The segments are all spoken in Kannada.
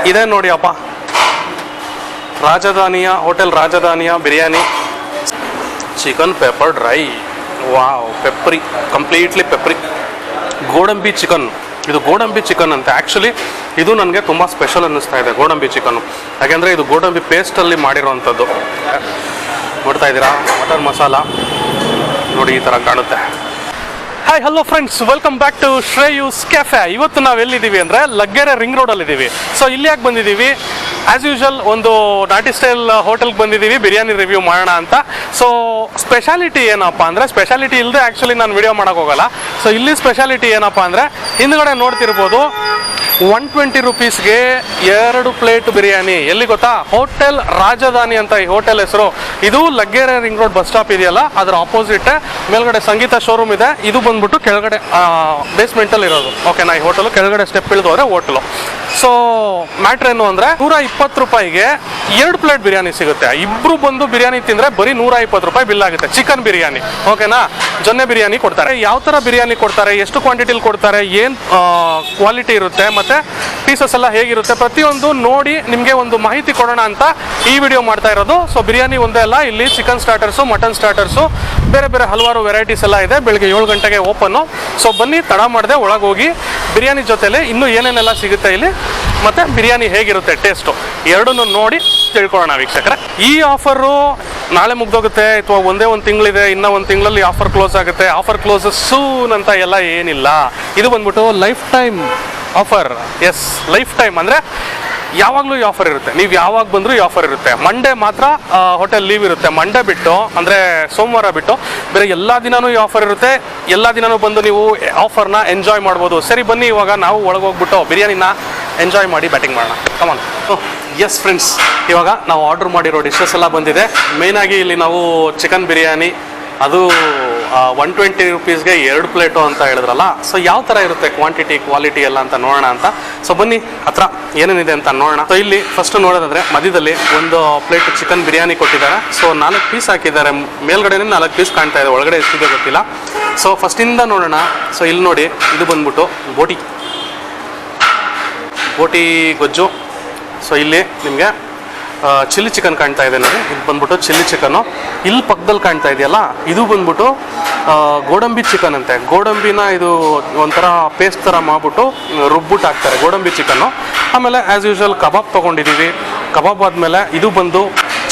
ಇದೇ ನೋಡಿ ಅಪ್ಪ, ರಾಜಧಾನಿಯ ಹೋಟೆಲ್ ರಾಜಧಾನಿಯ biryani chicken pepper dry. Wow, peppery, completely peppery. ಗೋಡಂಬಿ ಚಿಕನ್, ಇದು ಗೋಡಂಬಿ ಚಿಕನ್ ಅಂತ. ಆ್ಯಕ್ಚುಲಿ ಇದು ನನಗೆ ತುಂಬ ಸ್ಪೆಷಲ್ ಅನ್ನಿಸ್ತಾ ಇದೆ, ಗೋಡಂಬಿ ಚಿಕನ್ನು. ಯಾಕೆಂದರೆ ಇದು ಗೋಡಂಬಿ ಪೇಸ್ಟಲ್ಲಿ ಮಾಡಿರೋವಂಥದ್ದು. ನೋಡ್ತಾ ಇದ್ದೀರಾ, ಮಟನ್ ಮಸಾಲ ನೋಡಿ ಈ ಥರ ಕಾಣುತ್ತೆ. Hi, hello friends, welcome back to Shreyus cafe. ಇವತ್ತು ನಾವು ಎಲ್ಲಿದ್ದೀವಿ ಅಂದರೆ ಲಗ್ಗೆರೆ ರಿಂಗ್ ರೋಡಲ್ಲಿದ್ದೀವಿ. ಸೊ ಇಲ್ಲಿ ಯಾಕೆ ಬಂದಿದ್ದೀವಿ? ಆ್ಯಸ್ ಯೂಶುವಲ್ ಒಂದು ನಾಟಿ ಸ್ಟೈಲ್ ಹೋಟೆಲ್ಗೆ ಬಂದಿದ್ದೀವಿ ಬಿರಿಯಾನಿ ರಿವ್ಯೂ ಮಾಡೋಣ ಅಂತ. ಸೊ ಸ್ಪೆಷಾಲಿಟಿ ಏನಪ್ಪ ಅಂದರೆ, ಸ್ಪೆಷಾಲಿಟಿ ಇಲ್ಲದೆ ಆ್ಯಕ್ಚುಲಿ ನಾನು ವಿಡಿಯೋ ಮಾಡೋಕ್ಕೋಗಲ್ಲ. ಸೊ ಇಲ್ಲಿ ಸ್ಪೆಷಾಲಿಟಿ ಏನಪ್ಪ ಅಂದರೆ, ಹಿಂದ್ಗಡೆ ನೋಡ್ತಿರ್ಬೋದು 120 ರೂಪೀಸ್ಗೆ 2 ಪ್ಲೇಟ್ ಬಿರಿಯಾನಿ. ಎಲ್ಲಿ ಗೊತ್ತಾ? ಹೋಟೆಲ್ ರಾಜಧಾನಿ ಅಂತ ಈ ಹೋಟೆಲ್ ಹೆಸರು. ಇದು Laggere ring road bus stop ಇದೆಯಲ್ಲ, ಅದರ ಆಪೋಸಿಟ್ ಮೇಲ್ಗಡೆ ಸಂಗೀತ ಶೋರೂಮ್ ಇದೆ. ಇದು ಬಂದ್ಬಿಟ್ಟು ಕೆಳಗಡೆ ಬೇಸ್ಮೆಂಟಲ್ಲಿ ಇರೋದು. ಓಕೆನಾ? ಈ ಹೋಟೆಲು ಕೆಳಗಡೆ ಸ್ಟೆಪ್ ಇಳಿದು ಹೋದರೆ ಹೋಟೆಲು. ಸೊ ಮ್ಯಾಟ್ರ್ ಏನು ಅಂದರೆ, 120 ರೂಪಾಯಿಗೆ 2 ಪ್ಲೇಟ್ ಬಿರಿಯಾನಿ ಸಿಗುತ್ತೆ. ಇಬ್ಬರು ಬಂದು ಬಿರಿಯಾನಿ ತಿಂದರೆ ಬರೀ 120 ರೂಪಾಯಿ ಬಿಲ್ ಆಗುತ್ತೆ. ಚಿಕನ್ ಬಿರಿಯಾನಿ, ಓಕೆನಾ? ಜೊನ್ನೆ ಬಿರಿಯಾನಿ ಕೊಡ್ತಾರೆ. ಯಾವ ಥರ ಬಿರಿಯಾನಿ ಕೊಡ್ತಾರೆ, ಎಷ್ಟು ಕ್ವಾಂಟಿಟಿಲಿ ಕೊಡ್ತಾರೆ, ಏನು ಕ್ವಾಲಿಟಿ ಇರುತ್ತೆ, ಮತ್ತು ಪೀಸಸ್ ಎಲ್ಲ ಹೇಗಿರುತ್ತೆ, ಪ್ರತಿಯೊಂದು ನೋಡಿ ನಿಮಗೆ ಒಂದು ಮಾಹಿತಿ ಕೊಡೋಣ ಅಂತ ಈ ವಿಡಿಯೋ ಮಾಡ್ತಾ ಇರೋದು. ಸೊ ಬಿರಿಯಾನಿ ಒಂದೇ ಅಲ್ಲ, ಇಲ್ಲಿ ಚಿಕನ್ ಸ್ಟಾರ್ಟರ್ಸು, ಮಟನ್ ಸ್ಟಾರ್ಟರ್ಸು, ಬೇರೆ ಬೇರೆ ಹಲವಾರು ವೆರೈಟೀಸ್ ಎಲ್ಲ ಇದೆ. ಬೆಳಗ್ಗೆ 7 ಗಂಟೆಗೆ ಓಪನ್ನು. ಸೊ ಬನ್ನಿ, ತಡ ಮಾಡದೆ ಒಳಗೆ ಹೋಗಿ ಬಿರಿಯಾನಿ ಜೊತೆಲಿ ಇನ್ನೂ ಏನೇನೆಲ್ಲ ಸಿಗುತ್ತೆ ಇಲ್ಲಿ, ಮತ್ತು ಬಿರಿಯಾನಿ ಹೇಗಿರುತ್ತೆ ಟೇಸ್ಟು, ಎರಡನ್ನೂ ನೋಡಿ ತಿಳ್ಕೊಳ್ಳೋಣ ವೀಕ್ಷಕರೇ. ಈ ಆಫರು ನಾಳೆ ಮುಗ್ದೋಗುತ್ತೆ ಅಥವಾ ಒಂದೇ ಒಂದು ತಿಂಗಳಿದೆ, ಇನ್ನೂ ಒಂದು ತಿಂಗಳಲ್ಲಿ ಆಫರ್ ಕ್ಲೋಸ್ ಆಗುತ್ತೆ. ಆಫರ್ ಕ್ಲೋಸ್ ಸೂನ್ ಅಂತ ಎಲ್ಲ ಏನಿಲ್ಲ. ಇದು ಬಂದ್ಬಿಟ್ಟು life time offer. Yes, life time ಅಂದರೆ ಯಾವಾಗಲೂ ಈ ಆಫರ್ ಇರುತ್ತೆ. ನೀವು ಯಾವಾಗ ಬಂದರೂ ಈ ಆಫರ್ ಇರುತ್ತೆ. ಮಂಡೇ ಮಾತ್ರ ಹೋಟೆಲ್ ಲೀವ್ ಇರುತ್ತೆ. ಮಂಡೇ ಬಿಟ್ಟು, ಅಂದರೆ ಸೋಮವಾರ ಬಿಟ್ಟು ಬೇರೆ ಎಲ್ಲ ದಿನವೂ ಈ ಆಫರ್ ಇರುತ್ತೆ. ಎಲ್ಲ ದಿನವೂ ಬಂದು ನೀವು ಆಫರ್ನ ಎಂಜಾಯ್ ಮಾಡ್ಬೋದು. ಸರಿ, ಬನ್ನಿ ಇವಾಗ ನಾವು ಒಳಗೋಗ್ಬಿಟ್ಟು ಬಿರಿಯಾನಿನ ಎಂಜಾಯ್ ಮಾಡಿ ಬ್ಯಾಟಿಂಗ್ ಮಾಡೋಣ. ಕಮಾನ್. ಎಸ್ ಫ್ರೆಂಡ್ಸ್, ಇವಾಗ ನಾವು ಆರ್ಡರ್ ಮಾಡಿರೋ ಡಿಶಸ್ ಎಲ್ಲ ಬಂದಿದೆ. ಮೇಯ್ನಾಗಿ ಇಲ್ಲಿ ನಾವು ಚಿಕನ್ ಬಿರಿಯಾನಿ, ಅದು 120 ರೂಪೀಸ್ಗೆ 2 ಪ್ಲೇಟು ಅಂತ ಹೇಳಿದ್ರಲ್ಲ. ಸೊ ಯಾವ ಥರ ಇರುತ್ತೆ ಕ್ವಾಂಟಿಟಿ, ಕ್ವಾಲಿಟಿ ಎಲ್ಲ ಅಂತ ನೋಡೋಣ ಅಂತ. ಸೊ ಬನ್ನಿ ಹತ್ರ ಏನೇನಿದೆ ಅಂತ ನೋಡೋಣ. ಸೊ ಇಲ್ಲಿ ಫಸ್ಟ್ ನೋಡೋದಾದರೆ ಮಧ್ಯದಲ್ಲಿ ಒಂದು ಪ್ಲೇಟ್ ಚಿಕನ್ ಬಿರಿಯಾನಿ ಕೊಟ್ಟಿದ್ದಾರೆ. ಸೊ 4 ಪೀಸ್ ಹಾಕಿದ್ದಾರೆ. ಮೇಲ್ಗಡೆನೇ 4 ಪೀಸ್ ಕಾಣ್ತಾ ಇದೆ, ಒಳಗಡೆ ಎಷ್ಟಿದೆ ಗೊತ್ತಿಲ್ಲ. ಸೊ ಫಸ್ಟಿಂದ ನೋಡೋಣ. ಸೊ ಇಲ್ಲಿ ನೋಡಿ, ಇದು ಬಂದ್ಬಿಟ್ಟು ಬೋಟಿ ಗೊಜ್ಜು. ಸೊ ಇಲ್ಲಿ ನಿಮಗೆ ಚಿಲ್ಲಿ ಚಿಕನ್ ಕಾಣ್ತಾ ಇದೆ ನೋಡಿ, ಇದು ಬಂದ್ಬಿಟ್ಟು ಚಿಲ್ಲಿ ಚಿಕನ್ನು. ಇಲ್ಲಿ ಪಕ್ಕದಲ್ಲಿ ಕಾಣ್ತಾ ಇದೆಯಲ್ಲ, ಇದು ಬಂದ್ಬಿಟ್ಟು ಗೋಡಂಬಿ ಚಿಕನ್ ಅಂತೆ. ಗೋಡಂಬಿನ ಇದು ಒಂಥರ ಪೇಸ್ಟ್ ಥರ ಮಾಡಿಬಿಟ್ಟು ರುಬ್ಬಿಟ್ಟು ಹಾಕ್ತಾರೆ, ಗೋಡಂಬಿ ಚಿಕನ್ನು. ಆಮೇಲೆ ಆ್ಯಸ್ ಯೂಶುವಲ್ ಕಬಾಬ್ ತೊಗೊಂಡಿದ್ದೀವಿ. ಕಬಾಬ್ ಆದಮೇಲೆ ಇದು ಬಂದು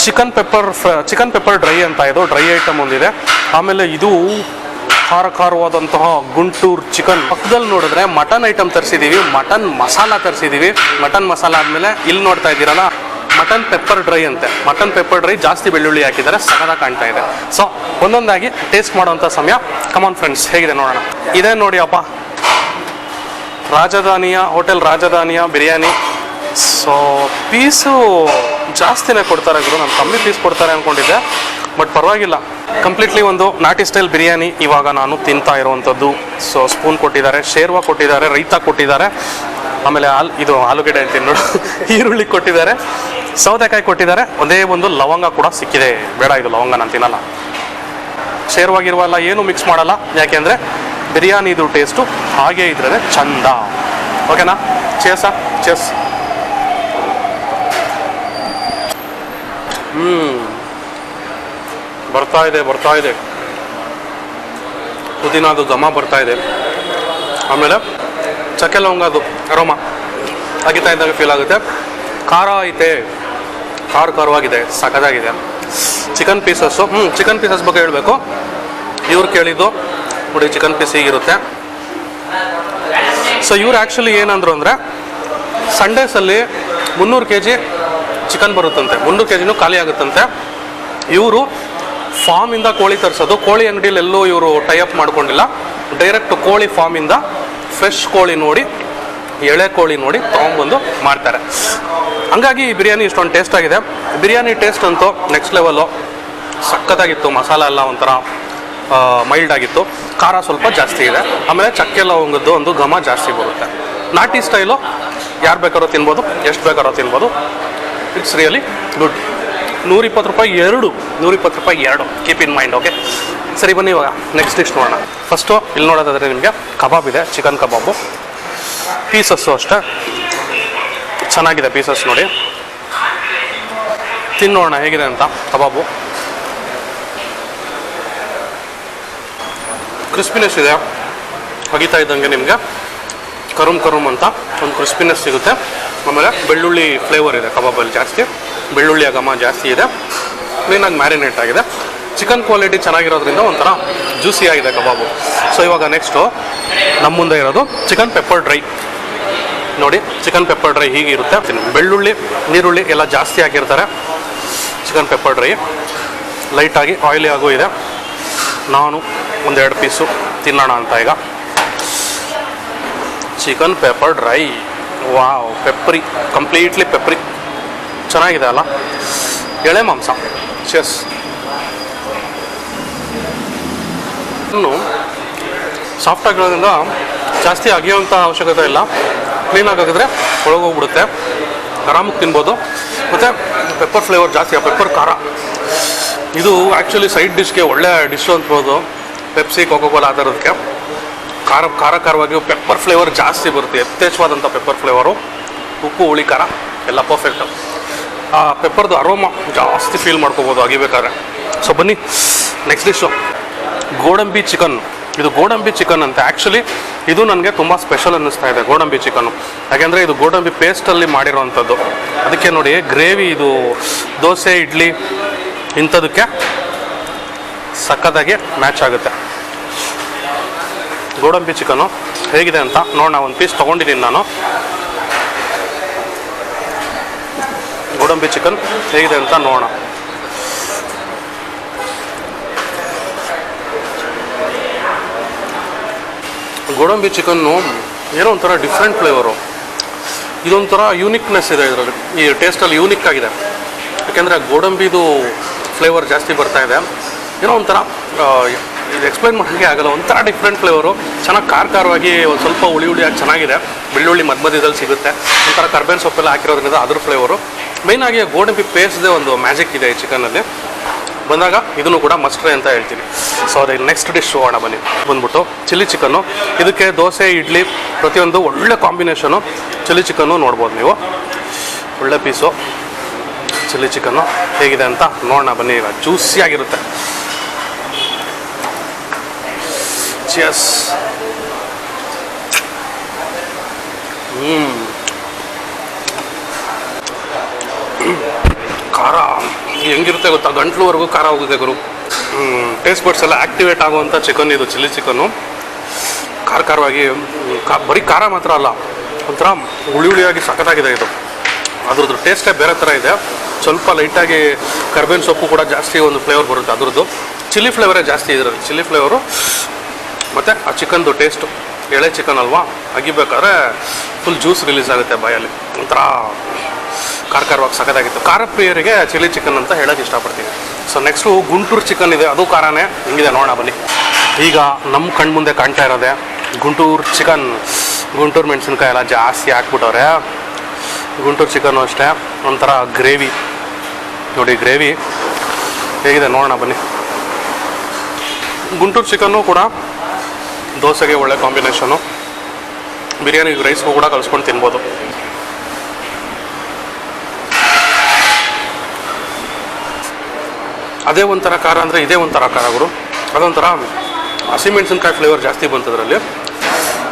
ಚಿಕನ್ ಪೆಪ್ಪರ್ ಡ್ರೈ ಅಂತ, ಇದು ಡ್ರೈ ಐಟಮ್ ಒಂದಿದೆ. ಆಮೇಲೆ ಇದು ಖಾರವಾದಂತಹ ಗುಂಟೂರು ಚಿಕನ್. ಪಕ್ಕದಲ್ಲಿ ನೋಡಿದ್ರೆ ಮಟನ್ ಐಟಮ್ ತರಿಸಿದ್ದೀವಿ, ಮಟನ್ ಮಸಾಲ ತರಿಸಿದ್ದೀವಿ. ಮಟನ್ ಮಸಾಲ ಆದಮೇಲೆ ಇಲ್ಲಿ ನೋಡ್ತಾ ಇದ್ದೀರಲ್ಲ, ಮಟನ್ ಪೆಪ್ಪರ್ ಡ್ರೈ ಅಂತೆ. ಮಟನ್ ಪೆಪ್ಪರ್ ಡ್ರೈ ಜಾಸ್ತಿ ಬೆಳ್ಳುಳ್ಳಿ ಹಾಕಿದ್ದಾರೆ, ಸಖತ್ತಾಗಿ ಕಾಣ್ತಾ ಇದೆ. ಸೊ ಒಂದೊಂದಾಗಿ ಟೇಸ್ಟ್ ಮಾಡೋವಂಥ ಸಮಯ. ಕಮಾನ್ ಫ್ರೆಂಡ್ಸ್, ಹೇಗಿದೆ ನೋಡೋಣ. ಇದೇ ನೋಡಿ ಅಪ್ಪ, ಹೋಟೆಲ್ ರಾಜಧಾನಿಯ ಬಿರಿಯಾನಿ. ಸೊ ಪೀಸು ಜಾಸ್ತಿನೇ ಕೊಡ್ತಾರೆ ಗುರು, ನಾನು ಕಮ್ಮಿ ಪೀಸ್ ಕೊಡ್ತಾರೆ ಅಂದ್ಕೊಂಡಿದ್ದೆ, ಬಟ್ ಪರವಾಗಿಲ್ಲ. ಕಂಪ್ಲೀಟ್ಲಿ ಒಂದು ನಾಟಿ ಸ್ಟೈಲ್ ಬಿರಿಯಾನಿ ಇವಾಗ ನಾನು ತಿಂತಾ ಇರುವಂಥದ್ದು. ಸೊ ಸ್ಪೂನ್ ಕೊಟ್ಟಿದ್ದಾರೆ, ಶೇರ್ವಾ ಕೊಟ್ಟಿದ್ದಾರೆ, ರೈತಾ ಕೊಟ್ಟಿದ್ದಾರೆ, ಆಮೇಲೆ ಇದು ಆಲೂಗಡ್ಡೆ ಅಂತೀನಿ ನೋಡು, ಈರುಳ್ಳಿ ಕೊಟ್ಟಿದ್ದಾರೆ, ಸೌತೆಕಾಯಿ ಕೊಟ್ಟಿದ್ದಾರೆ, ಒಂದೇ ಒಂದು ಲವಂಗ ಕೂಡ ಸಿಕ್ಕಿದೆ. ಬೇಡ, ಇದು ಲವಂಗ ನಾನು ತಿನ್ನಲ್ಲ. ಶೇರ್ವಾಗಿರುವಲ್ಲ ಏನು ಮಿಕ್ಸ್ ಮಾಡಲ್ಲ, ಯಾಕೆಂದರೆ ಬಿರಿಯಾನಿದು ಟೇಸ್ಟು ಹಾಗೇ ಇದ್ರೆ ಚಂದ. ಓಕೆನಾ? ಚೇಸ್. ಬರ್ತಾ ಇದೆ ಪುದೀನದು ಘಮ ಬರ್ತಾ ಇದೆ. ಆಮೇಲೆ ಚಕ್ಕೆ ಲವಂಗದು ಅರೋಮ ಆಗಿತಾ ಇದ್ದಾಗ ಫೀಲ್ ಆಗುತ್ತೆ. ಖಾರ ಐತೆ, ಖಾರವಾಗಿದೆ, ಸಖತ್ತಾಗಿದೆ. ಚಿಕನ್ ಪೀಸಸ್ ಬಗ್ಗೆ ಹೇಳಬೇಕು. ಇವ್ರು ಕೇಳಿದ್ದು ನೋಡಿ, ಚಿಕನ್ ಪೀಸ್ ಹೀಗಿರುತ್ತೆ. ಸೊ ಇವ್ರು ಆ್ಯಕ್ಚುಲಿ ಏನಂದ್ರು ಅಂದರೆ, ಸಂಡೇಸಲ್ಲಿ 300 kg ಚಿಕನ್ ಬರುತ್ತಂತೆ, 300 kgನೂ ಖಾಲಿ ಆಗುತ್ತಂತೆ. ಇವರು ಫಾರ್ಮಿಂದ ಕೋಳಿ ತರಿಸೋದು. ಕೋಳಿ ಅಂಗಡಿಯಲ್ಲಿ ಎಲ್ಲೂ ಇವರು ಟೈಅಪ್ ಮಾಡ್ಕೊಂಡಿಲ್ಲ, ಡೈರೆಕ್ಟ್ ಕೋಳಿ ಫಾರ್ಮಿಂದ ಫ್ರೆಶ್ ಕೋಳಿ ನೋಡಿ, ಎಳೆ ಕೋಳಿ ನೋಡಿ ತೊಗೊಂಬಂದು ಮಾಡ್ತಾರೆ. ಹಂಗಾಗಿ ಈ ಬಿರಿಯಾನಿ ಇಷ್ಟೊಂದು ಟೇಸ್ಟ್ ಆಗಿದೆ. ಬಿರಿಯಾನಿ ಟೇಸ್ಟ್ ಅಂತೂ ನೆಕ್ಸ್ಟ್ ಲೆವೆಲ್ಲು, ಸಖತ್ತಾಗಿತ್ತು. ಮಸಾಲ ಎಲ್ಲ ಒಂಥರ ಮೈಲ್ಡ್ ಆಗಿತ್ತು, ಖಾರ ಸ್ವಲ್ಪ ಜಾಸ್ತಿ ಇದೆ. ಆಮೇಲೆ ಚಕ್ಕೆ ಲವಂಗದ್ದು ಒಂದು ಘಮ ಜಾಸ್ತಿ ಬರುತ್ತೆ. ನಾಟಿ ಸ್ಟೈಲು ಯಾರು ಬೇಕಾದ್ರೂ ತಿನ್ಬೋದು, ಎಷ್ಟು ಬೇಕಾದ್ರೂ ತಿನ್ಬೋದು. It's really good. 120 ರೂಪಾಯಿ 2 ಕೀಪ್ ಇನ್ ಮೈಂಡ್. ಓಕೆ, ಸರಿ ಬನ್ನಿ ಇವಾಗ ನೆಕ್ಸ್ಟ್ ಡಿಶ್ ನೋಡೋಣ. ಫಸ್ಟು ಇಲ್ಲಿ ನೋಡೋದಾದರೆ ನಿಮಗೆ ಕಬಾಬ್ ಇದೆ, ಚಿಕನ್ ಕಬಾಬು. ಪೀಸಸ್ಸು ಅಷ್ಟೇ ಚೆನ್ನಾಗಿದೆ ಪೀಸಸ್ ನೋಡಿ, ತಿನ್ನೋಣ ಹೇಗಿದೆ ಅಂತ. ಕಬಾಬು ಕ್ರಿಸ್ಪಿನೆಸ್ ಇದೆ, ಅಗಿತಾ ಇದ್ದಂಗೆ ನಿಮಗೆ ಕರುಮ್ ಅಂತ ಒಂದು ಕ್ರಿಸ್ಪಿನೆಸ್ ಸಿಗುತ್ತೆ. ಆಮೇಲೆ ಬೆಳ್ಳುಳ್ಳಿ ಫ್ಲೇವರ್ ಇದೆ ಕಬಾಬಲ್ಲಿ ಜಾಸ್ತಿ, ಬೆಳ್ಳುಳ್ಳಿಯ ಘಮ ಜಾಸ್ತಿ ಇದೆ, ಕ್ಲೀನಾಗಿ ಮ್ಯಾರಿನೇಟ್ ಆಗಿದೆ. ಚಿಕನ್ ಕ್ವಾಲಿಟಿ ಚೆನ್ನಾಗಿರೋದ್ರಿಂದ ಒಂಥರ ಜ್ಯೂಸಿ ಆಗಿದೆ ಕಬಾಬು. ಸೊ ಇವಾಗ ನೆಕ್ಸ್ಟು ನಮ್ಮ ಮುಂದೆ ಇರೋದು ಚಿಕನ್ ಪೆಪ್ಪರ್ ಡ್ರೈ. ನೋಡಿ ಚಿಕನ್ ಪೆಪ್ಪರ್ ಡ್ರೈ ಹೀಗಿರುತ್ತೆ. ಬೆಳ್ಳುಳ್ಳಿ ನೀರುಳ್ಳಿ ಎಲ್ಲ ಜಾಸ್ತಿ ಹಾಕಿರ್ತಾರೆ. ಚಿಕನ್ ಪೆಪ್ಪರ್ ಡ್ರೈ ಲೈಟಾಗಿ ಆಯಿಲಿ ಆಗೋ ಇದೆ. ನಾನು ಒಂದೆರಡು ಪೀಸು ತಿನ್ನೋಣ ಅಂತ ಈಗ. Chicken pepper dry, wow, peppery, completely peppery, ಚೆನ್ನಾಗಿದೆ ಅಲ್ಲ, ಎಳೆ ಮಾಂಸ. ಚೆಸ್ ಇನ್ನು ಸಾಫ್ಟಾಗಿರೋದ್ರಿಂದ ಜಾಸ್ತಿ ಅಗಿಯೋಂಥ ಅವಶ್ಯಕತೆ ಇಲ್ಲ. ಕ್ಲೀನಾಗಿ ಆಗಿದ್ರೆ ಒಳಗೋಗ್ಬಿಡುತ್ತೆ, ಆರಾಮಾಗಿ ತಿನ್ಬೋದು. ಮತ್ತು ಪೆಪ್ಪರ್ ಫ್ಲೇವರ್ ಜಾಸ್ತಿ, ಪೆಪ್ಪರ್ ಖಾರ. ಇದು ಆ್ಯಕ್ಚುಲಿ ಸೈಡ್ ಡಿಶ್ಗೆ ಒಳ್ಳೆ ಡಿಶ್ಶು ಅಂದ್ಬೋದು. ಪೆಪ್ಸಿ, ಕೋಕೋಕೋಲಾ ಆ ಥರದಕ್ಕೆ ಖಾರವಾಗಿ ಪೆಪ್ಪರ್ ಫ್ಲೇವರ್ ಜಾಸ್ತಿ ಬರುತ್ತೆ, ಯಥೇಚ್ಛವಾದಂಥ ಪೆಪ್ಪರ್ ಫ್ಲೇವರು. ಉಪ್ಪು ಹುಳಿ ಖಾರ ಎಲ್ಲ ಪರ್ಫೆಕ್ಟು. ಆ ಪೆಪ್ಪರ್ದು ಅರೋಮ ಜಾಸ್ತಿ ಫೀಲ್ ಮಾಡ್ಕೋಬೋದು ಅಗಿಬೇಕಾದ್ರೆ. ಸೊ ಬನ್ನಿ ನೆಕ್ಸ್ಟ್ ಡಿಶ್ಶು ಗೋಡಂಬಿ ಚಿಕನ್. ಇದು ಗೋಡಂಬಿ ಚಿಕನ್ ಅಂತ. ಆ್ಯಕ್ಚುಲಿ ಇದು ನನಗೆ ತುಂಬ ಸ್ಪೆಷಲ್ ಅನ್ನಿಸ್ತಾ ಇದೆ ಗೋಡಂಬಿ ಚಿಕನ್ನು. ಯಾಕೆಂದರೆ ಇದು ಗೋಡಂಬಿ ಪೇಸ್ಟಲ್ಲಿ ಮಾಡಿರೋವಂಥದ್ದು. ಅದಕ್ಕೆ ನೋಡಿ ಗ್ರೇವಿ, ಇದು ದೋಸೆ ಇಡ್ಲಿ ಇಂಥದಕ್ಕೆ ಸಖತ್ತಾಗಿ ಮ್ಯಾಚ್ ಆಗುತ್ತೆ. ಗೋಡಂಬಿ ಚಿಕನ್ನು ಹೇಗಿದೆ ಅಂತ ನೋಡೋಣ. ಒಂದು ಪೀಸ್ ತೊಗೊಂಡಿದ್ದೀನಿ ನಾನು. ಗೋಡಂಬಿ ಚಿಕನ್ ಹೇಗಿದೆ ಅಂತ ನೋಡೋಣ. ಗೋಡಂಬಿ ಚಿಕನ್ನು ಏನೋ ಒಂಥರ ಡಿಫ್ರೆಂಟ್ ಫ್ಲೇವರು. ಇದೊಂಥರ ಯೂನಿಕ್ನೆಸ್ ಇದೆ ಇದರಲ್ಲಿ, ಈ ಟೇಸ್ಟಲ್ಲಿ ಯೂನಿಕ್ ಆಗಿದೆ. ಯಾಕೆಂದರೆ ಗೋಡಂಬಿದು ಫ್ಲೇವರ್ ಜಾಸ್ತಿ ಬರ್ತಾ ಇದೆ. ಏನೋ ಒಂಥರ ಇದು ಎಕ್ಸ್ಪ್ಲೈನ್ ಮಾಡೋಕ್ಕೆ ಆಗಲ್ಲ, ಒಂಥರ ಡಿಫ್ರೆಂಟ್ ಫ್ಲೇವರು. ಚೆನ್ನಾಗಿ ಖಾರವಾಗಿ ಒಂದು ಸ್ವಲ್ಪ ಹುಳಿಯಾಗಿ ಚೆನ್ನಾಗಿದೆ. ಬೆಳ್ಳುಳ್ಳಿ ಮಧ್ಯದಲ್ಲಿ ಸಿಗುತ್ತೆ. ಒಂಥರ ಕರ್ಬೇವಿನ ಸೊಪ್ಪೆಲ್ಲ ಹಾಕಿರೋದ್ರಿಂದ ಅದ್ರ ಫ್ಲೇವರು. ಮೇಯ್ನಾಗಿ ಗೋಡಂಬಿ ಪೇಸ್ಟ್ದೇ ಒಂದು ಮ್ಯಾಜಿಕ್ ಇದೆ ಈ ಚಿಕನಲ್ಲಿ. ಬಂದಾಗ ಇದನ್ನು ಕೂಡ ಮಸ್ಟ್ ಟ್ರೈ ಅಂತ ಹೇಳ್ತೀನಿ. ಸೊ ಅದೇ ನೆಕ್ಸ್ಟ್ ಡಿಶ್ ಹೋಗೋಣ ಬನ್ನಿ. ಬಂದ್ಬಿಟ್ಟು ಚಿಲ್ಲಿ ಚಿಕನ್ನು. ಇದಕ್ಕೆ ದೋಸೆ ಇಡ್ಲಿ ಪ್ರತಿಯೊಂದು ಒಳ್ಳೆ ಕಾಂಬಿನೇಷನು. ಚಿಲ್ಲಿ ಚಿಕನ್ನು ನೋಡ್ಬೋದು ನೀವು, ಒಳ್ಳೆ ಪೀಸು ಚಿಲ್ಲಿ ಚಿಕನ್ನು ಹೇಗಿದೆ ಅಂತ ನೋಡೋಣ ಬನ್ನಿ. ಈಗ ಜ್ಯೂಸಿಯಾಗಿರುತ್ತೆ. ಚಿಯರ್ಸ್. ಖಾರ ಹೆಂಗಿರುತ್ತೆ ಗೊತ್ತಾ, ಗಂಟ್ಲುವರೆಗೂ ಖಾರ ಹೋಗುತ್ತೆ ಗುರು. ಟೇಸ್ಟ್ ಬಡ್ಸ್ ಎಲ್ಲ ಆ್ಯಕ್ಟಿವೇಟ್ ಆಗುವಂಥ ಚಿಕನ್ ಇದು, ಚಿಲ್ಲಿ ಚಿಕನ್ನು. ಖಾರವಾಗಿ ಬರೀ ಖಾರ ಮಾತ್ರ ಅಲ್ಲ, ಒಂಥರ ಹುಳಿಯಾಗಿ ಸಖತ್ತಾಗಿದೆ ಇದು. ಅದ್ರದ್ದು ಟೇಸ್ಟೇ ಬೇರೆ ಥರ ಇದೆ. ಸ್ವಲ್ಪ ಲೈಟಾಗಿ ಕರ್ಬೇವಿನ ಸೊಪ್ಪು ಕೂಡ ಜಾಸ್ತಿ ಒಂದು ಫ್ಲೇವರ್ ಬರುತ್ತೆ ಅದ್ರದ್ದು. ಚಿಲ್ಲಿ ಫ್ಲೇವರೇ ಜಾಸ್ತಿ ಇದರಲ್ಲಿ, ಚಿಲ್ಲಿ ಫ್ಲೇವರು. ಮತ್ತು ಆ ಚಿಕನ್ದು ಟೇಸ್ಟು, ಎಳೆ ಚಿಕನ್ ಅಲ್ವಾ, ಅಗಿಬೇಕಾದ್ರೆ ಫುಲ್ ಜ್ಯೂಸ್ ರಿಲೀಸ್ ಆಗುತ್ತೆ ಬಾಯಲ್ಲಿ. ಒಂಥರ ಖಾರವಾಗಿ ಸಖತ್ತಾಗಿತ್ತು. ಖಾರ ಪ್ರಿಯರಿಗೆ ಚಿಲ್ಲಿ ಚಿಕನ್ ಅಂತ ಹೇಳೋಕ್ಕೆ ಇಷ್ಟಪಡ್ತೀನಿ. ಸೊ ನೆಕ್ಸ್ಟು ಗುಂಟೂರು ಚಿಕನ್ ಇದೆ, ಅದು ಖಾರನೇ. ಹಿಂಗಿದೆ ನೋಡೋಣ ಬನ್ನಿ. ಈಗ ನಮ್ಮ ಕಣ್ಮುಂದೆ ಕಾಣ್ತಾ ಇರೋದೆ ಗುಂಟೂರು ಚಿಕನ್. ಗುಂಟೂರು ಮೆಣಸಿನ್ಕಾಯಿ ಎಲ್ಲ ಜಾಸ್ತಿ ಹಾಕ್ಬಿಟ್ಟವ್ರೆ. ಗುಂಟೂರು ಚಿಕನ್ನು ಅಷ್ಟೇ, ಒಂಥರ ಗ್ರೇವಿ ನೋಡಿ. ಗ್ರೇವಿ ಹೇಗಿದೆ ನೋಡೋಣ ಬನ್ನಿ. ಗುಂಟೂರು ಚಿಕನ್ನು ಕೂಡ ದೋಸೆಗೆ ಒಳ್ಳೆ ಕಾಂಬಿನೇಷನು. ಬಿರಿಯಾನಿ ರೈಸ್ಗೂ ಕೂಡ ಕಲಿಸ್ಕೊಂಡು ತಿನ್ಬೋದು. ಅದೇ ಒಂಥರ ಖಾರ ಅಂದರೆ ಇದೇ ಒಂಥರ ಖಾರ ಗುರು. ಅದೊಂಥರ ಹಸಿಮೆಣ್ಸಿನ್ಕಾಯಿ ಫ್ಲೇವರ್ ಜಾಸ್ತಿ ಬಂತದ್ರಲ್ಲಿ.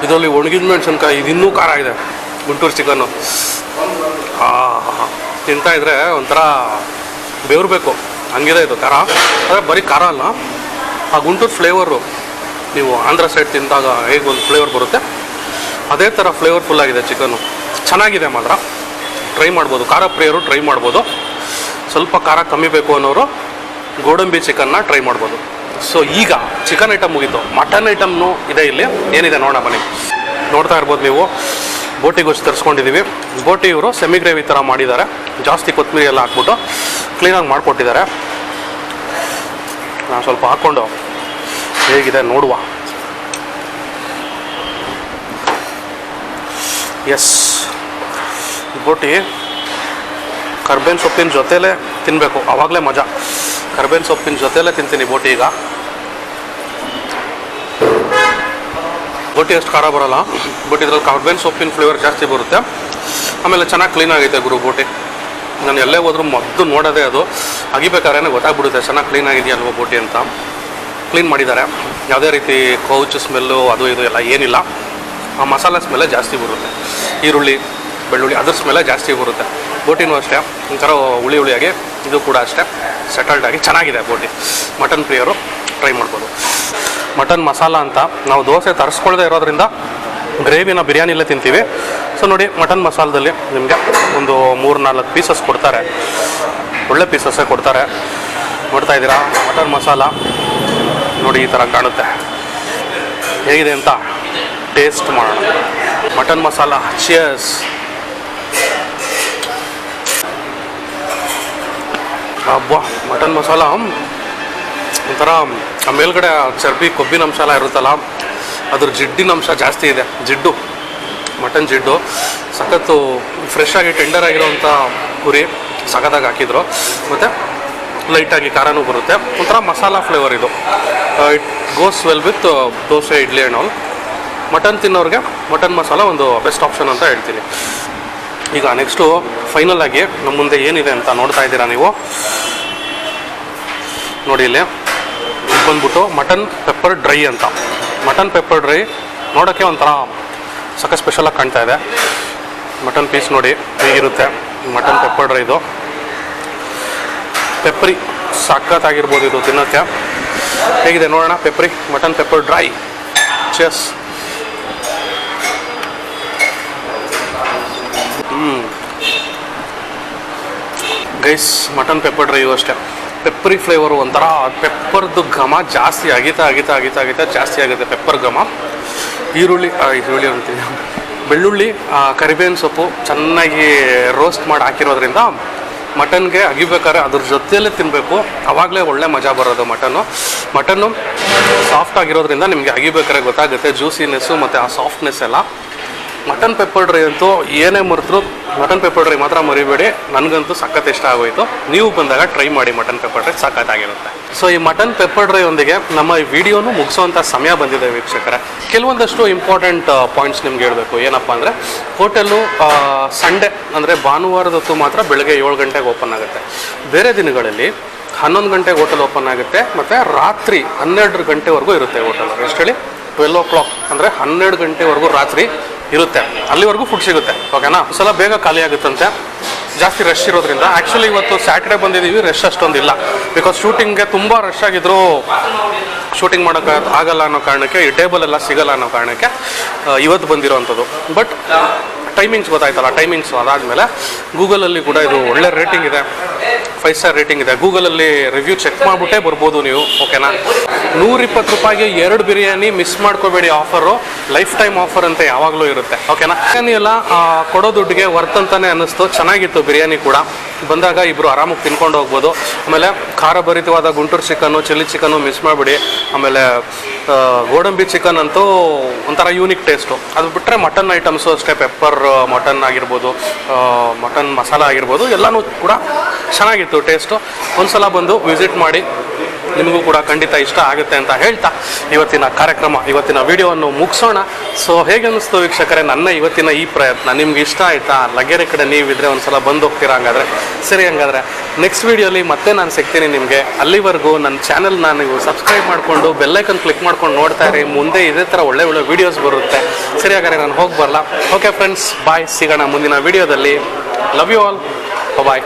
ಇದರಲ್ಲಿ ಒಣಗಿದ ಮೆಣಸಿನ್ಕಾಯಿ, ಇದಿನ್ನೂ ಖಾರ ಇದೆ ಗುಂಟೂರು ಚಿಕನ್ನು. ತಿಂತಾಯಿದ್ರೆ ಒಂಥರ ಬೇವ್ರಬೇಕು ಹಂಗಿದೆ ಇದು ಖಾರ. ಆದರೆ ಬರೀ ಖಾರ ಅಲ್ಲ, ಆ ಗುಂಟೂರು ಫ್ಲೇವರು ನೀವು ಆಂಧ್ರ ಸೈಡ್ ತಿಂದಾಗ ಹೇಗೆ ಒಂದು ಫ್ಲೇವರ್ ಬರುತ್ತೆ ಅದೇ ಥರ ಫ್ಲೇವರ್ಫುಲ್ ಆಗಿದೆ ಚಿಕನ್ನು. ಚೆನ್ನಾಗಿದೆ ಮಾತ್ರ, ಟ್ರೈ ಮಾಡ್ಬೋದು. ಖಾರ ಪ್ರಿಯರು ಟ್ರೈ ಮಾಡ್ಬೋದು. ಸ್ವಲ್ಪ ಖಾರ ಕಮ್ಮಿ ಬೇಕು ಅನ್ನೋರು ಗೋಡಂಬಿ ಚಿಕನ್ನ ಟ್ರೈ ಮಾಡ್ಬೋದು. ಸೊ ಈಗ ಚಿಕನ್ ಐಟಮ್ ಮುಗೀತು, ಮಟನ್ ಐಟಮ್ನು ಇದೆ ಇಲ್ಲಿ. ಏನಿದೆ ನೋಡೋಣ ಬನ್ನಿ. ನೋಡ್ತಾ ಇರ್ಬೋದು ನೀವು, ಬೋಟಿ ಗೊಜ್ಜು ತರಿಸ್ಕೊಂಡಿದ್ದೀವಿ. ಬೋಟಿ ಇವರು ಸೆಮಿ ಗ್ರೇವಿ ಥರ ಮಾಡಿದ್ದಾರೆ. ಜಾಸ್ತಿ ಕೊತ್ತಂಬರಿ ಎಲ್ಲ ಹಾಕ್ಬಿಟ್ಟು ಕ್ಲೀನಾಗಿ ಮಾಡಿಕೊಟ್ಟಿದ್ದಾರೆ. ನಾನು ಸ್ವಲ್ಪ ಹಾಕ್ಕೊಂಡು ಹೇಗಿದೆ ನೋಡುವ. ಎಸ್, ಬೋಟಿ ಕರ್ಬೇವಿನ ಸೊಪ್ಪಿನ ಜೊತೆಲೇ ತಿನ್ನಬೇಕು, ಆವಾಗಲೇ ಮಜಾ. ಕರ್ಬೇವಿನ ಸೊಪ್ಪಿನ ಜೊತೆಲೇ ತಿಂತೀನಿ ಬೋಟಿ. ಈಗ ಬೋಟಿ ಅಷ್ಟು ಖಾರ ಬರೋಲ್ಲ, ಬಟ್ ಇದ್ರಲ್ಲಿ ಕರ್ಬೇವಿನ ಸೊಪ್ಪಿನ ಫ್ಲೇವರ್ ಜಾಸ್ತಿ ಬರುತ್ತೆ. ಆಮೇಲೆ ಚೆನ್ನಾಗಿ ಕ್ಲೀನ್ ಆಗೈತೆ ಗುರು ಬೋಟಿ. ನಾನು ಎಲ್ಲೇ ಹೋದ್ರೂ ಮೊದಲು ನೋಡೋದೇ ಅದು, ಅಗಿಬೇಕಾದ್ರೆ ಗೊತ್ತಾಗ್ಬಿಡುತ್ತೆ ಚೆನ್ನಾಗಿ ಕ್ಲೀನ್ ಆಗಿದೆಯಾ ಅಲ್ವ ಬೋಟಿ ಅಂತ. ಕ್ಲೀನ್ ಮಾಡಿದ್ದಾರೆ, ಯಾವುದೇ ರೀತಿ ಕೌಚ್ ಸ್ಮೆಲ್ಲು ಅದು ಇದು ಎಲ್ಲ ಏನಿಲ್ಲ. ಆ ಮಸಾಲೆ ಸ್ಮೆಲ್ಲೇ ಜಾಸ್ತಿ ಬರುತ್ತೆ, ಈರುಳ್ಳಿ ಬೆಳ್ಳುಳ್ಳಿ ಅದ್ರ ಸ್ಮೆಲ್ಲೇ ಜಾಸ್ತಿ ಬರುತ್ತೆ. ಬೋಟಿನೂ ಅಷ್ಟೇ ಒಂಥರ ಹುಳಿ ಹುಳಿಯಾಗಿ, ಇದು ಕೂಡ ಅಷ್ಟೇ ಸೆಟಲ್ಡಾಗಿ ಚೆನ್ನಾಗಿದೆ ಬೋಟಿ. ಮಟನ್ ಪ್ರಿಯರು ಟ್ರೈ ಮಾಡ್ಬೋದು. ಮಟನ್ ಮಸಾಲ ಅಂತ ನಾವು ದೋಸೆ ತರಿಸ್ಕೊಳ್ಳದೆ ಇರೋದ್ರಿಂದ ಗ್ರೇವಿನ ಬಿರಿಯಾನಿಲೇ ತಿಂತೀವಿ. ಸೊ ನೋಡಿ, ಮಟನ್ ಮಸಾಲದಲ್ಲಿ ನಿಮಗೆ ಒಂದು 3-4 ಪೀಸಸ್ ಕೊಡ್ತಾರೆ, ಒಳ್ಳೆ ಪೀಸಸ್ಸೇ ಕೊಡ್ತಾರೆ. ನೋಡ್ತಾ ಇದ್ದೀರಾ ಮಟನ್ ಮಸಾಲ ನೋಡಿ, ಈ ಥರ ಕಾಣುತ್ತೆ. ಹೇಗಿದೆ ಅಂತ ಟೇಸ್ಟ್ ಮಾಡೋಣ. Mutton masala, cheers. ಅಬ್ಬಾ, ಮಟನ್ ಮಸಾಲ ಒಂಥರ ಮೇಲ್ಗಡೆ ಚರ್ಬಿ ಕೊಬ್ಬಿನ ಅಂಶ ಎಲ್ಲ ಇರುತ್ತಲ್ಲ, ಅದ್ರ ಜಿಡ್ಡಿನ ಅಂಶ ಜಾಸ್ತಿ ಇದೆ. ಜಿಡ್ಡು, ಮಟನ್ ಜಿಡ್ಡು ಸಖತ್ತು ಫ್ರೆಶ್ ಆಗಿ ಟೆಂಡರ್ ಆಗಿರೋವಂಥ ಕುರಿ ಸಖತ್ತಾಗಿ ಹಾಕಿದ್ರು. ಮತ್ತು ಲೈಟಾಗಿ ಖಾರನೂ ಬರುತ್ತೆ, ಒಂಥರ ಮಸಾಲ ಫ್ಲೇವರ್ ಇದು. It goes well with dosa, idli and all. Mutton ತಿನ್ನೋರಿಗೆ ಮಟನ್ ಮಸಾಲ ಒಂದು ಬೆಸ್ಟ್ ಆಪ್ಷನ್ ಅಂತ ಹೇಳ್ತೀನಿ. ಈಗ ನೆಕ್ಸ್ಟು ಫೈನಲ್ ಆಗಿ ನಮ್ಮ ಮುಂದೆ ಏನಿದೆ ಅಂತ ನೋಡ್ತಾ ಇದ್ದೀರಾ ನೀವು. ನೋಡಿ, ಇಲ್ಲಿ ಬಂದ್ಬಿಟ್ಟು ಮಟನ್ ಪೆಪ್ಪರ್ ಡ್ರೈ ಅಂತ. ಮಟನ್ ಪೆಪ್ಪರ್ ಡ್ರೈ ನೋಡೋಕ್ಕೆ ಒಂಥರ ಸಖತ್ ಸ್ಪೆಷಲಾಗಿ ಕಾಣ್ತಾ ಇದೆ. ಮಟನ್ ಪೀಸ್ ನೋಡಿ ಹೇಗಿರುತ್ತೆ. ಮಟನ್ ಪೆಪ್ಪರ್ ಡ್ರೈ ಇದು ಪೆಪ್ಪರಿ ಸಖತ್ತಾಗಿರ್ಬೋದು ಇದು ತಿನ್ನೋಕ್ಕೆ. ಹೇಗಿದೆ ನೋಡೋಣ ಪೆಪ್ಪರಿ ಮಟನ್ ಪೆಪ್ಪರ್ ಡ್ರೈ. ಚೆಸ್. ಗೈಸ್, ಮಟನ್ ಪೆಪ್ಪರ್ ಡ್ರೈಯು ಅಷ್ಟೇ ಪೆಪ್ಪರಿ ಫ್ಲೇವರು, ಒಂಥರ ಪೆಪ್ಪರ್ದು ಘಮ ಜಾಸ್ತಿ ಆಗಿತಾ ಜಾಸ್ತಿ ಆಗುತ್ತೆ ಪೆಪ್ಪರ್ ಘಮ. ಈರುಳ್ಳಿ ಅಂತೀನಿ, ಬೆಳ್ಳುಳ್ಳಿ, ಕರಿಬೇವಿನ ಸೊಪ್ಪು ಚೆನ್ನಾಗಿ ರೋಸ್ಟ್ ಮಾಡಿ ಹಾಕಿರೋದ್ರಿಂದ ಮಟನ್ಗೆ ಅಗಿಬೇಕಾದ್ರೆ ಅದ್ರ ಜೊತೆಯಲ್ಲೇ ತಿನ್ನಬೇಕು, ಆವಾಗಲೇ ಒಳ್ಳೆ ಮಜಾ ಬರೋದು. ಮಟನ್ನು ಸಾಫ್ಟ್ ಆಗಿರೋದ್ರಿಂದ ನಿಮಗೆ ಅಗಿಬೇಕಾದ್ರೆ ಗೊತ್ತಾಗುತ್ತೆ ಜ್ಯೂಸಿನೆಸ್ಸು ಮತ್ತು ಆ ಸಾಫ್ಟ್ನೆಸ್ ಎಲ್ಲ. ಮಟನ್ ಪೆಪ್ಪರ್ ಡ್ರೈ ಅಂತೂ ಏನೇ ಮರೆತರು ಮಟನ್ ಪೆಪ್ಪರ್ ಡ್ರೈ ಮಾತ್ರ ಮರಿಬೇಡಿ. ನನಗಂತೂ ಸಖತ್ ಇಷ್ಟ ಆಗೋಯಿತು. ನೀವು ಬಂದಾಗ ಟ್ರೈ ಮಾಡಿ, ಮಟನ್ ಪೆಪ್ಪರ್ ಡ್ರೈ ಸಖತ್ತಾಗಿರುತ್ತೆ. ಸೊ ಈ ಮಟನ್ ಪೆಪ್ಪರ್ ಡ್ರೈ ಒಂದಿಗೆ ನಮ್ಮ ಈ ವಿಡಿಯೋನು ಮುಗಿಸೋವಂಥ ಸಮಯ ಬಂದಿದೆ ವೀಕ್ಷಕರೇ. ಕೆಲವೊಂದಷ್ಟು ಇಂಪಾರ್ಟೆಂಟ್ ಪಾಯಿಂಟ್ಸ್ ನಿಮ್ಗೆ ಹೇಳಬೇಕು. ಏನಪ್ಪ ಅಂದರೆ, ಹೋಟೆಲ್ಲು ಸಂಡೇ ಅಂದರೆ ಭಾನುವಾರದ ಹೊತ್ತು ಮಾತ್ರ ಬೆಳಗ್ಗೆ 7 ಗಂಟೆಗೆ ಓಪನ್ ಆಗುತ್ತೆ. ಬೇರೆ ದಿನಗಳಲ್ಲಿ 11 ಗಂಟೆಗೆ ಹೋಟೆಲ್ ಓಪನ್ ಆಗುತ್ತೆ, ಮತ್ತು ರಾತ್ರಿ 12 ಗಂಟೆವರೆಗೂ ಇರುತ್ತೆ ಹೋಟೆಲ್. ಎಷ್ಟು ಹೇಳಿ, 12 o'clock ಅಂದರೆ 12 ಗಂಟೆವರೆಗೂ ರಾತ್ರಿ ಇರುತ್ತೆ. ಅಲ್ಲಿವರೆಗೂ ಫುಡ್ ಸಿಗುತ್ತೆ. ಓಕೆನಾ? ಸಲ ಬೇಗ ಖಾಲಿ ಆಗುತ್ತಂತೆ, ಜಾಸ್ತಿ ರಶ್ ಇರೋದ್ರಿಂದ. ಆ್ಯಕ್ಚುಲಿ ಇವತ್ತು ಸ್ಯಾಟರ್ಡೇ ಬಂದಿದ್ದೀವಿ, ರಶ್ ಅಷ್ಟೊಂದಿಲ್ಲ. ಬಿಕಾಸ್ ಶೂಟಿಂಗ್ಗೆ ತುಂಬ ರಶ್ ಆಗಿದ್ರು, ಶೂಟಿಂಗ್ ಮಾಡೋಕ್ಕೆ ಆಗಲ್ಲ ಅನ್ನೋ ಕಾರಣಕ್ಕೆ, ಈ ಟೇಬಲ್ ಎಲ್ಲ ಸಿಗಲ್ಲ ಅನ್ನೋ ಕಾರಣಕ್ಕೆ ಇವತ್ತು ಬಂದಿರೋವಂಥದ್ದು. ಬಟ್ ಟೈಮಿಂಗ್ಸ್ ಗೊತ್ತಾಯ್ತಲ್ಲ, ಟೈಮಿಂಗ್ಸು ಅದಾದಮೇಲೆ ಗೂಗಲಲ್ಲಿ ಕೂಡ ಇದು ಒಳ್ಳೆ ರೇಟಿಂಗ್ ಇದೆ, 5 ಸ್ಟಾರ್ ರೇಟಿಂಗ್ ಇದೆ. ಗೂಗಲಲ್ಲಿ ರಿವ್ಯೂ ಚೆಕ್ ಮಾಡಿಬಿಟ್ಟೇ ಬರ್ಬೋದು ನೀವು. ಓಕೆನಾ? 120 ರೂಪಾಯಿಗೆ 2 ಬಿರಿಯಾನಿ ಮಿಸ್ ಮಾಡ್ಕೋಬೇಡಿ. ಆಫರು ಲೈಫ್ ಟೈಮ್ ಆಫರ್ ಅಂತ ಯಾವಾಗಲೂ ಇರುತ್ತೆ. ಓಕೆನಾ? ಬಿರಿಯಾನಿ ಎಲ್ಲ ಕೊಡೋ ದುಡ್ಡಿಗೆ ವರ್ತ್ ಅಂತಾನೆ ಅನ್ನಿಸ್ತು. ಚೆನ್ನಾಗಿತ್ತು ಬಿರಿಯಾನಿ ಕೂಡ. ಬಂದಾಗ ಇಬ್ಬರು ಆರಾಮಾಗಿ ತಿನ್ಕೊಂಡು ಹೋಗ್ಬೋದು. ಆಮೇಲೆ ಖಾರ ಭರಿತವಾದ Guntur chicken, chilli chicken miss ಮಾಡಿಬಿಡಿ. ಆಮೇಲೆ ಗೋಡಂಬಿ ಚಿಕನ್ ಅಂತೂ ಒಂಥರ ಯೂನಿಕ್ ಟೇಸ್ಟು. ಅದು ಬಿಟ್ಟರೆ ಮಟನ್ ಐಟಮ್ಸು ಅಷ್ಟೇ, ಪೆಪ್ಪರ್ ಮಟನ್ ಆಗಿರ್ಬೋದು, ಮಟನ್ ಮಸಾಲ ಆಗಿರ್ಬೋದು, ಎಲ್ಲನೂ ಕೂಡ ಚೆನ್ನಾಗಿತ್ತು ಟೇಸ್ಟು. ಒಂದ್ಸಲ ಬಂದು ವಿಸಿಟ್ ಮಾಡಿ, ನಿಮಗೂ ಕೂಡ ಖಂಡಿತ ಇಷ್ಟ ಆಗುತ್ತೆ ಅಂತ ಹೇಳ್ತಾ ಇವತ್ತಿನ ಕಾರ್ಯಕ್ರಮ, ಇವತ್ತಿನ ವಿಡಿಯೋವನ್ನು ಮುಗಿಸೋಣ. ಸೊ ಹೇಗೆ ಅನ್ನಿಸ್ತು ವೀಕ್ಷಕರೇ ನನ್ನ ಇವತ್ತಿನ ಈ ಪ್ರಯತ್ನ? ನಿಮ್ಗೆ ಇಷ್ಟ ಆಯಿತಾ? ಲಗ್ಗೆರೆ ಕಡೆ ನೀವಿದ್ರೆ ಒಂದ್ಸಲ ಬಂದು ಹೋಗ್ತೀರಾ? ಹಂಗಾದರೆ ಸರಿ. ಹಂಗಾದರೆ ನೆಕ್ಸ್ಟ್ ವೀಡಿಯೋಲಿ ಮತ್ತೆ ನಾನು ಸಿಗ್ತೀನಿ ನಿಮಗೆ. ಅಲ್ಲಿವರೆಗೂ ನನ್ನ ಚಾನಲ್ನ ನೀವು ಸಬ್ಸ್ಕ್ರೈಬ್ ಮಾಡಿಕೊಂಡು ಬೆಲ್ಲೈಕನ್ ಕ್ಲಿಕ್ ಮಾಡ್ಕೊಂಡು ನೋಡ್ತಾ ಇರಿ. ಮುಂದೆ ಇದೇ ಥರ ಒಳ್ಳೆ ವೀಡಿಯೋಸ್ ಬರುತ್ತೆ. ಸರಿ, ಹಾಗಾದರೆ ನಾನು ಹೋಗಿ ಬರಲ್ಲ. Okay friends, bye. ಸಿಗೋಣ ಮುಂದಿನ ವೀಡಿಯೋದಲ್ಲಿ. Love you all. ಬಾಯ್.